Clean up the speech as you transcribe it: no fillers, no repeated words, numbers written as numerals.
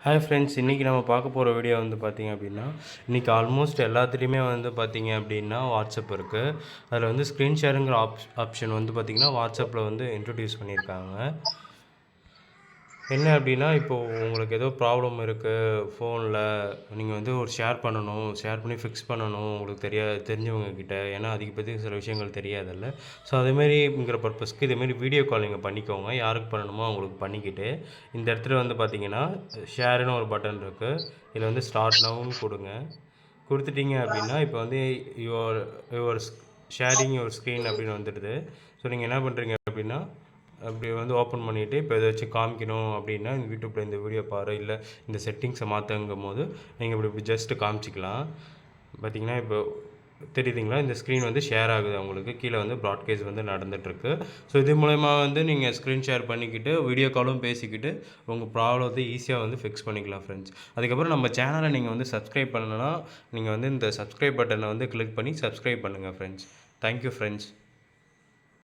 Hi friends, இன்றைக்கி நம்ம பார்க்க போகிற வீடியோ வந்து பார்த்திங்க அப்படின்னா, இன்றைக்கி ஆல்மோஸ்ட் எல்லாத்துலேயுமே வந்து பார்த்திங்க அப்படின்னா வாட்ஸ்அப் இருக்குது. அதில் வந்து ஸ்க்ரீன் ஷேருங்கிற ஆப்ஷன் வந்து பார்த்திங்கன்னா வாட்ஸ்அப்பில் வந்து இன்ட்ரடியூஸ் பண்ணியிருக்காங்க. என்ன அப்படின்னா, இப்போது உங்களுக்கு ஏதோ ப்ராப்ளம் இருக்குது ஃபோனில், நீங்கள் வந்து ஒரு ஷேர் பண்ணணும், ஷேர் பண்ணி ஃபிக்ஸ் பண்ணணும் உங்களுக்கு தெரிஞ்சவங்க கிட்ட. ஏன்னா அதிகபட்ச சில விஷயங்கள் தெரியாதுல்ல. ஸோ அதேமாரிங்கிற பர்பஸ்க்கு இதேமாரி வீடியோ கால் நீங்கள் பண்ணிக்கோங்க. யாருக்கு பண்ணணுமோ அவங்களுக்கு பண்ணிக்கிட்டு, இந்த இடத்துல வந்து பார்த்தீங்கன்னா ஷேருன்னு ஒரு பட்டன் இருக்குது. இதில் வந்து ஸ்டார்ட் நவுன்னு கொடுங்க. கொடுத்துட்டீங்க அப்படின்னா இப்போ வந்து your your sharing your screen அப்படின்னு வந்துடுது. ஸோ நீங்கள் என்ன பண்ணுறீங்க அப்படின்னா, அப்படி வந்து ஓப்பன் பண்ணிவிட்டு இப்போ ஏதாச்சும் காமிக்கணும் அப்படின்னா இந்த யூடியூப்பில் இந்த வீடியோ பாரு, இல்லை இந்த செட்டிங்ஸை மாற்றுங்கும் போது நீங்கள் இப்படி ஜஸ்ட்டு காமிச்சிக்கலாம். பார்த்திங்கன்னா இப்போ தெரியுதுங்களா, இந்த ஸ்க்ரீன் வந்து ஷேர் ஆகுது அவங்களுக்கு. கீழே வந்து ப்ராட்காஸ்ட் வந்து நடந்துகிட்ருக்கு. ஸோ இது மூலயமா வந்து நீங்கள் ஸ்க்ரீன் ஷேர் பண்ணிக்கிட்டு வீடியோ காலும் பேசிக்கிட்டு உங்கள் ப்ராப்ளத்தை ஈஸியாக வந்து ஃபிக்ஸ் பண்ணிக்கலாம் ஃப்ரெண்ட்ஸ். அதுக்கப்புறம் நம்ம சேனலை நீங்கள் வந்து சப்ஸ்கிரைப் பண்ணணும்னா நீங்கள் வந்து இந்த சப்ஸ்கிரைப் பட்டனை வந்து கிளிக் பண்ணி சப்ஸ்கிரைப் பண்ணுங்கள் ஃப்ரெண்ட்ஸ். Thank you friends.